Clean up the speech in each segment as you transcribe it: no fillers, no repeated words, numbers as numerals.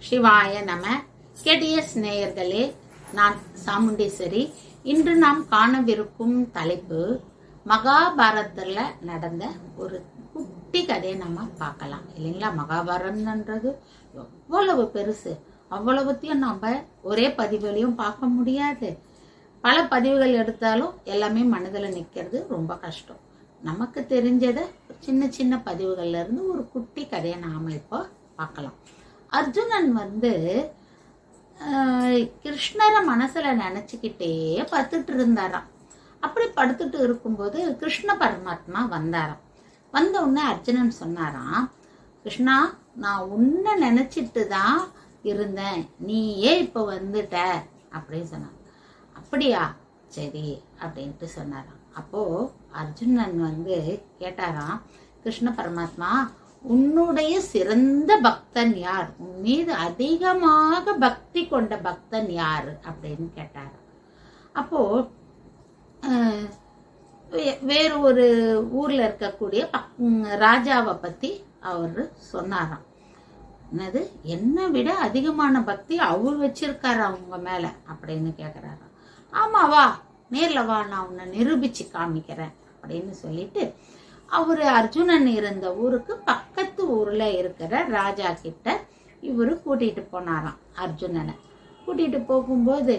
சிவாய நம. கேடிஎஸ் நேயர்களே, நான் சாமுண்டீஸ்வரி. இன்று நாம் காணவிருக்கும் தலைப்பு மகாபாரதத்துல நடந்த ஒரு குட்டி கதையை நம்ம பார்க்கலாம் இல்லைங்களா. மகாபாரதம்ன்றது எவ்வளவு பெருசு, அவ்வளவுத்தையும் நம்ம ஒரே பதிவுலையும் பார்க்க முடியாது. பல பதிவுகள் எடுத்தாலும் எல்லாமே மனதில் நிற்கிறது ரொம்ப கஷ்டம். நமக்கு தெரிஞ்சதை சின்ன சின்ன பதிவுகள்ல இருந்து ஒரு குட்டி கதையை நாம இப்போ பார்க்கலாம். அர்ஜுனன் கிருஷ்ணரை மனசுல நினைச்சுக்கிட்டே படுத்துட்டு இருந்தாராம். அப்படி படுத்துட்டு இருக்கும்போது கிருஷ்ண பரமாத்மா வந்தாராம். வந்த உடனே அர்ஜுனன் சொன்னாராம், கிருஷ்ணா, நான் உன்னை நினைச்சிட்டு தான் இருந்தேன், நீயே இப்ப வந்துட்ட அப்படின்னு சொன்னான். அப்படியா, சரி அப்படின்ட்டு சொன்னாராம். அப்போ அர்ஜுனன் கேட்டாராம், கிருஷ்ண பரமாத்மா, உன்னுடைய சிறந்த பக்தன் யார், உன் மீது அதிகமாக பக்தி கொண்ட பக்தன் யாரு அப்படின்னு கேட்டாராம். அப்போ வேறு ஒரு ஊர்ல இருக்கக்கூடிய ராஜாவை பத்தி அவரு சொன்னாராம். என்னது, என்னை விட அதிகமான பக்தி அவர் வச்சிருக்காரு அவங்க மேல அப்படின்னு கேக்குறாராம். ஆமாவா, நேர்ல வா, நான் உன்னை நிரூபிச்சு காமிக்கிறேன் அப்படின்னு சொல்லிட்டு அவரு அர்ஜுனன் இருந்த ஊருக்கு பக்கத்து ஊர்ல இருக்கிற ராஜா கிட்ட இவரு கூட்டிட்டு போனாராம். அர்ஜுனனை கூட்டிட்டு போகும்போது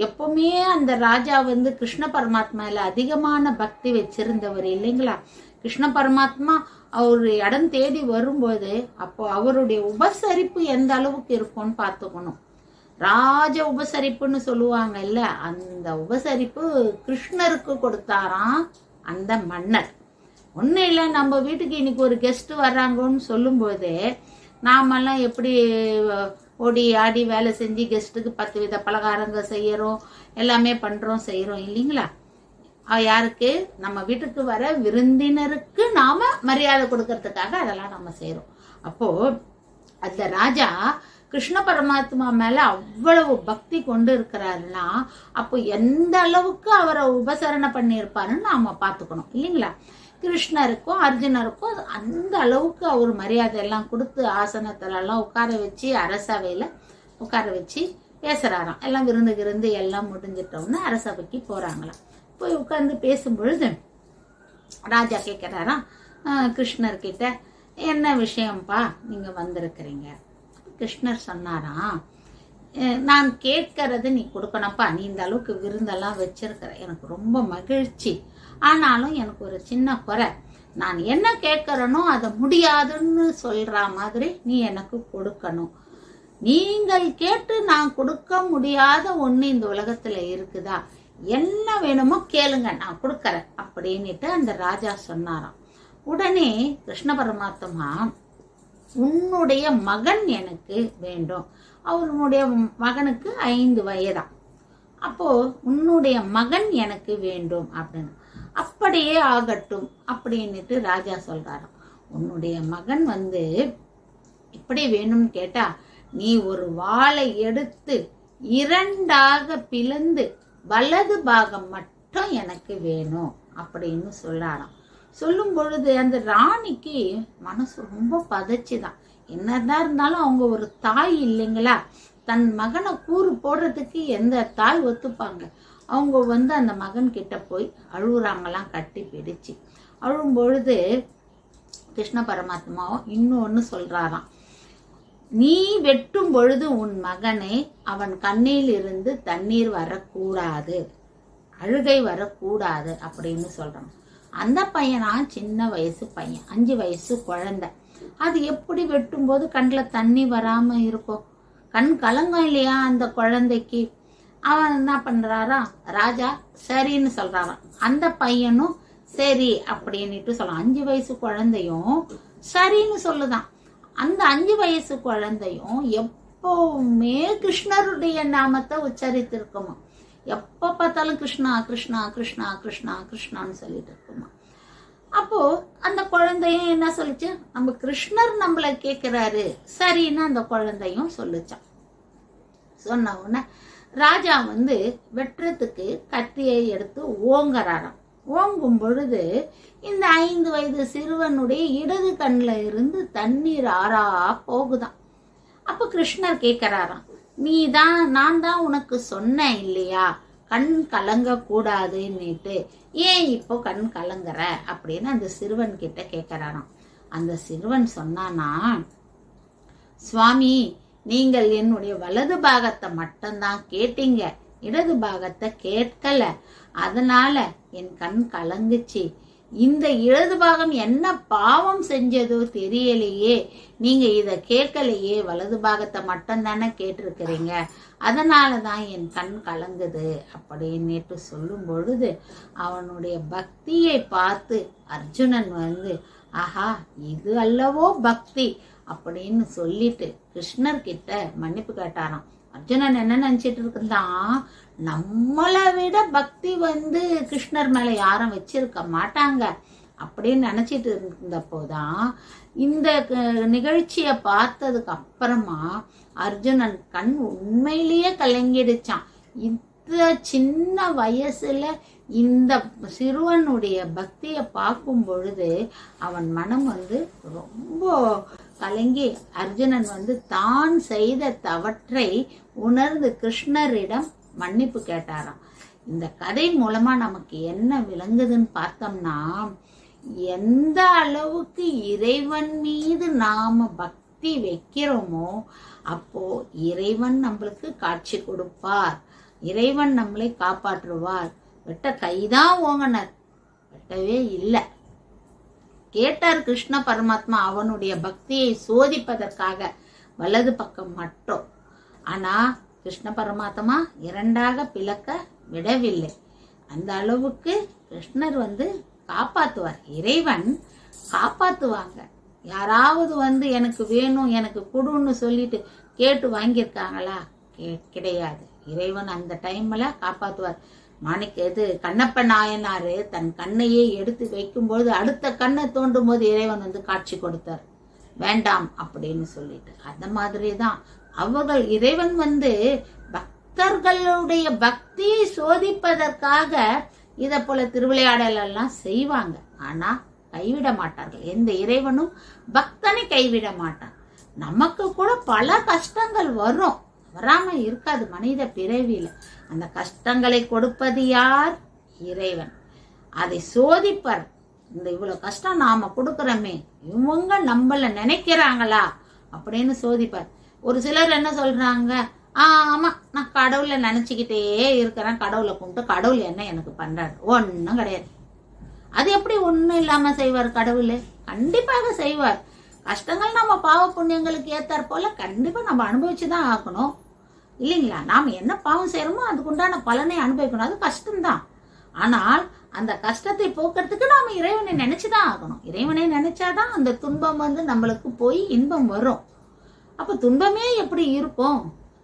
எப்பவுமே அந்த ராஜா கிருஷ்ண பரமாத்மால அதிகமான பக்தி வச்சிருந்தவர் இல்லைங்களா. கிருஷ்ண பரமாத்மா அவரு இடம் தேடி வரும்போது அப்போ அவருடைய உபசரிப்பு எந்த அளவுக்கு இருக்கும்னு பார்த்துக்கணும். ராஜ உபசரிப்புன்னு சொல்லுவாங்க இல்ல, அந்த உபசரிப்பு கிருஷ்ணருக்கு கொடுத்தாராம் அந்த மன்னர். ஒன்னும் இல்லை, நம்ம வீட்டுக்கு இன்னைக்கு ஒரு கெஸ்ட் வர்றாங்கன்னு சொல்லும் போதே நாமெல்லாம் எப்படி ஓடி ஆடி வேலை செஞ்சு கெஸ்ட்டுக்கு 10 வித பலகாரங்கள் செய்யறோம், எல்லாமே பண்றோம் செய்யறோம் இல்லைங்களா. யாருக்கு, நம்ம வீட்டுக்கு வர விருந்தினருக்கு நாம மரியாதை கொடுக்கறதுக்காக அதெல்லாம் நம்ம செய்யறோம். அப்போ அந்த ராஜா கிருஷ்ண பரமாத்மா மேல அவ்வளவு பக்தி கொண்டு இருக்கிறாருன்னா அப்போ எந்த அளவுக்கு அவரை உபசரணை பண்ணியிருப்பாருன்னு நாம பாத்துக்கணும் இல்லைங்களா. கிருஷ்ணருக்கும் அர்ஜுனருக்கும் அந்த அளவுக்கு அவர் மரியாதை எல்லாம் கொடுத்து ஆசனத்துல எல்லாம் உட்கார வச்சு அரசவையில உட்கார வச்சு பேசுறாராம். எல்லாம் விருந்து எல்லாம் முடிஞ்சிட்டோம்னா அரசவைக்கு போறாங்களாம். போய் உட்கார்ந்து பேசும் பொழுது ராஜா கேட்கிறாராம் கிருஷ்ணர்கிட்ட, என்ன விஷயம்ப்பா நீங்க வந்திருக்கிறீங்க. கிருஷ்ணர் சொன்னாராம், நான் கேட்கறது நீ கொடுக்கணும்ப்பா, நீ இந்த அளவுக்கு விருந்தெல்லாம் வச்சிருக்கிற, எனக்கு ரொம்ப மகிழ்ச்சி. ஆனாலும் எனக்கு ஒரு சின்ன குறை, நான் என்ன கேட்கறனோ அதை முடியாதுன்னு சொல்ற மாதிரி நீ எனக்கு கொடுக்கணும். நீங்கள் கேட்டு நான் கொடுக்க முடியாத ஒண்ணு இந்த உலகத்துல இருக்குதா, என்ன வேணுமோ கேளுங்க, நான் கொடுக்கறேன் அப்படின்னுட்டு அந்த ராஜா சொன்னாராம். உடனே கிருஷ்ண பரமாத்மா, உன்னுடைய மகன் எனக்கு வேண்டும். அவருடைய மகனுக்கு 5 வயதா. அப்போ உன்னுடைய மகன் எனக்கு வேண்டும் அப்படின்னு. அப்படியே ஆகட்டும் அப்படின்னுட்டு ராஜா சொல்றாராம். உன்னுடைய மகன் இப்படி வேணும்னு கேட்டா, நீ ஒரு வாளை எடுத்து 2ஆக பிளந்து வலது பாகம் மட்டும் எனக்கு வேணும் அப்படின்னு சொல்றாராம். சொல்லும் பொழுது அந்த ராணிக்கு மனசு ரொம்ப பதச்சுதான். என்னதான் இருந்தாலும் அவங்க ஒரு தாய் இல்லைங்களா, தன் மகனை கூறு போடுறதுக்கு எந்த தாய் ஒத்துப்பாங்க. அவங்க அந்த மகன் கிட்ட போய் அழுகுறாங்களாம், கட்டி பிடிச்சு. அழும் பொழுது கிருஷ்ண பரமாத்மாவும் இன்னொன்னு சொல்றாராம், நீ வெட்டும் பொழுது உன் மகனை அவன் கண்ணில் இருந்து தண்ணீர் வரக்கூடாது, அழுகை வரக்கூடாது அப்படின்னு சொல்றான். அந்த பையனா சின்ன வயசு பையன், 5 வயசு குழந்தை. அது எப்படி வெட்டும் போது கண்ணில் தண்ணி வராம இருக்கும், கண் கலங்கம் இல்லையா அந்த குழந்தைக்கு. அவன் என்ன பண்றாரா, ராஜா சரின்னு சொல்றாராம். அந்த பையனும் சரி அப்படின்னுட்டு சொல்றான். 5 வயசு குழந்தையும் சரின்னு சொல்லுதான். அந்த 5 வயசு குழந்தையும் எப்பவுமே கிருஷ்ணருடைய நாமத்தை உச்சரித்திருக்குமா. எப்ப பார்த்தாலும் கிருஷ்ணா கிருஷ்ணா கிருஷ்ணா கிருஷ்ணா கிருஷ்ணான்னு சொல்லிட்டு இருக்குமா. அப்போ அந்த குழந்தையும் என்ன சொல்லிச்சு, நம்ம கிருஷ்ணர் நம்மள கேக்குறாரு சரின்னு அந்த குழந்தையும் சொல்லுச்சான். சொன்ன உடனே ராஜா வெட்டுறதுக்கு கத்தியை எடுத்து ஓங்கறாராம். ஓங்கும் பொழுது இந்த 5 வயது சிறுவனுடைய இடது கண்ணில் இருந்து தண்ணீர் ஆறா போகுதான். அப்ப கிருஷ்ணர் கேட்கிறாராம், நான் தான் உனக்கு சொன்னேன் இல்லையா கண் கலங்க கூடாதுன்னுட்டு, ஏன் இப்போ கண் கலங்குற அப்படின்னு அந்த சிறுவன் கிட்ட கேட்கிறாராம். அந்த சிறுவன் சொன்னானா, சுவாமி நீங்கள் என்னுடைய வலது பாகத்தை மட்டும்தான் கேட்டீங்க, இடது பாகத்தை கேட்கல, அதனால என் கண் கலங்குச்சு. இந்த இடது பாகம் என்ன பாவம் செஞ்சதோ தெரியலையே, நீங்க இத கேட்கலையே, வலது பாகத்தை மட்டும் தானே கேட்டிருக்கிறீங்க, அதனாலதான் என் கண் கலங்குது அப்படின்னுட்டு சொல்லும் பொழுது அவனுடைய பக்தியை பார்த்து அர்ஜுனன் வந்து, ஆஹா இது அல்லவோ பக்தி அப்படின்னு சொல்லிட்டு கிருஷ்ணர் கிட்ட மன்னிப்பு கேட்டாராம். அர்ஜுனன் என்ன நினைச்சிட்டு இருக்குதான், நம்மளை விட பக்தி வந்து கிருஷ்ணர் மேல யாரும் வச்சிருக்க மாட்டாங்க அப்படின்னு நினைச்சிட்டு இருந்தப்போதான் இந்த நிகழ்ச்சியை பார்த்ததுக்கு அப்புறமா அர்ஜுனன் கண் உண்மையிலேயே கலங்கிடுச்சான். இந்த சின்ன வயசுல இந்த சிறுவனுடைய பக்தியை பார்க்கும் பொழுது அவன் மனம் வந்து ரொம்ப கலங்கி அர்ஜுனன் வந்து தான் செய்த தவற்றை உணர்ந்து கிருஷ்ணரிடம் மன்னிப்பு கேட்டாராம். இந்த கதை மூலமா நமக்கு என்ன விளங்குதுன்னு பார்த்தோம்னா, எந்த அளவுக்கு இறைவன் மீது நாம பக்தி வைக்கிறோமோ அப்போ இறைவன் நம்மளுக்கு காட்சி கொடுப்பார், இறைவன் நம்மளை காப்பாற்றுவார். வெட்ட கைதான் ஓங்கினர், வெட்டவே இல்லை. கேட்டார் கிருஷ்ண பரமாத்மா அவனுடைய பக்தியை சோதிப்பதற்காக வலது பக்கம் மட்டும். ஆனா கிருஷ்ண பரமாத்மா இரண்டாக பிளக்க விடவில்லை. அந்த அளவுக்கு கிருஷ்ணர் வந்து காப்பாத்துவார், இறைவன் காப்பாத்துவாங்க. யாராவது வந்து எனக்கு வேணும் எனக்கு கொடுன்னு சொல்லிட்டு கேட்டு வாங்கியிருக்காங்களா? கிடையாது. இறைவன் அந்த டைம்ல காப்பாத்துவார். கண்ணப்ப நாயனாரு தன் கண்ணையே எடுத்து வைக்கும்போது அடுத்த கண்ணை தோண்டும் போது இறைவன் வந்து காட்சி கொடுத்தார், வேண்டாம் அப்படின்னு சொல்லிட்டு. அந்த மாதிரிதான் அவர்கள் இறைவன் வந்து பக்தர்களுடைய பக்தியை சோதிப்பதற்காக இத போல திருவிளையாடல் எல்லாம் செய்வாங்க. ஆனா கைவிட மாட்டார்கள். எந்த இறைவனும் பக்தனை கைவிட மாட்டான். நமக்கு கூட பல கஷ்டங்கள் வரும், வராம இருக்காது மனித பிறவியில. அந்த கஷ்டங்களை கொடுப்பது யார்? இறைவன். அதை சோதிப்பர். இந்த இவ்வளவு கஷ்டம் நாம கொடுக்கறோமே, இவங்க நம்மள நினைக்கிறாங்களா அப்படின்னு சோதிப்பார். ஒரு சிலர் என்ன சொல்றாங்க, ஆமா நான் கடவுளை நினைச்சுக்கிட்டே இருக்கிறேன், கடவுளை கும்பிட்டு கடவுள் என்ன எனக்கு பண்றாரு? ஒன்னும் கிடையாது. அது எப்படி ஒண்ணும் இல்லாம செய்வார் கடவுள்? கண்டிப்பாக செய்வார். கஷ்டங்கள் நம்ம பாவ புண்ணியங்களுக்கு ஏத்தாற் போல கண்டிப்பா நம்ம அனுபவிச்சுதான் ஆகணும் இல்லைங்களா? நாம் என்ன பாவம் செய்யறோமோ அதுக்குண்டான பலனை அனுபவிக்கணும். அது கஷ்டம்தான். ஆனால் அந்த கஷ்டத்தை போக்குறதுக்கு நாம இறைவனை நினைச்சுதான் ஆகணும். இறைவனை நினைச்சாதான் அந்த துன்பம் வந்து நம்மளுக்கு போய் இன்பம் வரும். அப்ப துன்பமே எப்படி இருக்கும்?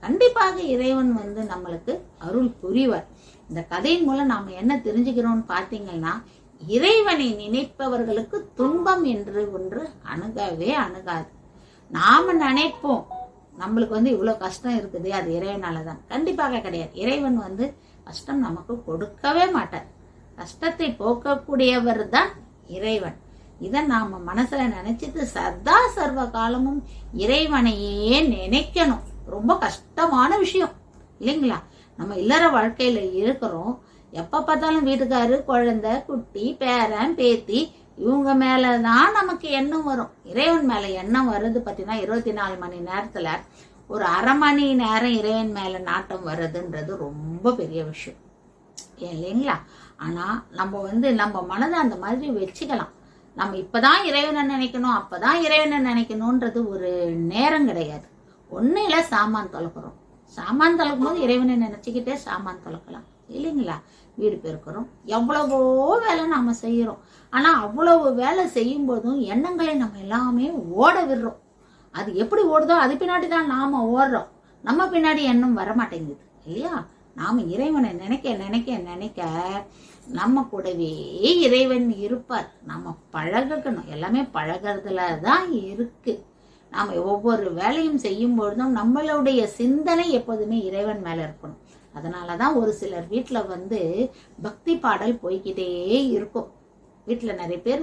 கண்டிப்பாக இறைவன் வந்து நம்மளுக்கு அருள் புரிவார். இந்த கதையின் மூலம் நாம என்ன தெரிஞ்சுக்கிறோம்னு பாத்தீங்கன்னா, இறைவனை நினைப்பவர்களுக்கு துன்பம் என்று ஒன்று அணுகவே அணுகாது. நாம நினைப்போம் நம்மளுக்கு வந்து இவ்வளவு கஷ்டம் இருக்குது, அது இறைவனாலதான். கண்டிப்பாக கிடையாது. இறைவன் வந்து கஷ்டம் நமக்கு கொடுக்கவே மாட்டார். கஷ்டத்தை போக்கக்கூடியவர் தான் இறைவன். இதை நாம மனசுல நினைச்சிட்டு சதா சர்வ காலமும் இறைவனையே நினைக்கணும். ரொம்ப கஷ்டமான விஷயம் இல்லைங்களா? நம்ம இல்லற வாழ்க்கையில இருக்கிறோம். எப்ப பார்த்தாலும் வீட்டுக்காரு, குழந்தை, குட்டி, பேரன், பேத்தி இவங்க மேலதான் நமக்கு எண்ணம் வரும். இறைவன் மேல எண்ணம் வருது பார்த்தீங்கன்னா 24 மணி நேரத்துல ஒரு அரை மணி நேரம் இறைவன் மேல நாட்டம் வருதுன்றது ரொம்ப பெரிய விஷயம் இல்லைங்களா? ஆனா நம்ம வந்து நம்ம மனதை அந்த மாதிரி வச்சுக்கலாம். நம்ம இப்பதான் இறைவனை நினைக்கணும், அப்பதான் இறைவனை நினைக்கணும்ன்றது ஒரு நேரம் கிடையாது. ஒன்னுல சாமான் தொலைக்கிறோம், சாமான் தொலைக்கும் போது இறைவனை நினைச்சுக்கிட்டே சாமான் தொலைக்கலாம் இல்லைங்களா? வீடு பெருக்கிறோம், எவ்வளவோ வேலை நாம செய்யறோம். ஆனா அவ்வளவு வேலை செய்யும் போதும் எண்ணங்களை நம்ம எல்லாமே ஓட விடுறோம். அது எப்படி ஓடுதோ அது பின்னாடி தான் நாம ஓடுறோம். நம்ம பின்னாடி எண்ணம் வரமாட்டேங்குது இல்லையா? நாம இறைவனை நினைக்க நினைக்க நினைக்க நம்ம கூடவே இறைவன் இருப்பார். நம்ம பழகணும். எல்லாமே பழகிறதுல தான் இருக்கு. நாம ஒவ்வொரு வேலையும் செய்யும் பொழுதும் நம்மளுடைய சிந்தனை எப்போதுமே இறைவன் மேல இருக்கணும். அதனாலதான் ஒரு சிலர் வீட்டுல வந்து பக்தி பாடல் போய்கிட்டே இருக்கும். வீட்டில் நிறைய பேர்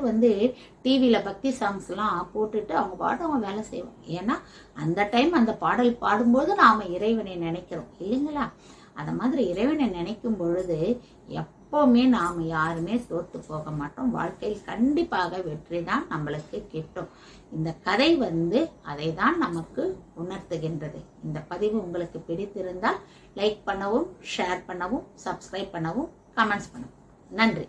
டிவியில் பக்தி சாங்ஸ்லாம் போட்டுட்டு அவங்க பாட்டு அவங்க வேலை செய்வோம். ஏன்னா அந்த டைம் அந்த பாடல் பாடும்போது நாம் இறைவனை நினைக்கிறோம் இல்லைங்களா? அந்த மாதிரி இறைவனை நினைக்கும் பொழுது எப்போவுமே நாம் யாருமே தோற்று போக மாட்டோம். வாழ்க்கையில் கண்டிப்பாக வெற்றி தான் நம்மளுக்கு கிட்டும். இந்த கதை அதை தான் நமக்கு உணர்த்துகின்றது. இந்த பதிவு உங்களுக்கு பிடித்திருந்தால் லைக் பண்ணவும், ஷேர் பண்ணவும், சப்ஸ்கிரைப் பண்ணவும், கமெண்ட்ஸ் பண்ணவும். நன்றி.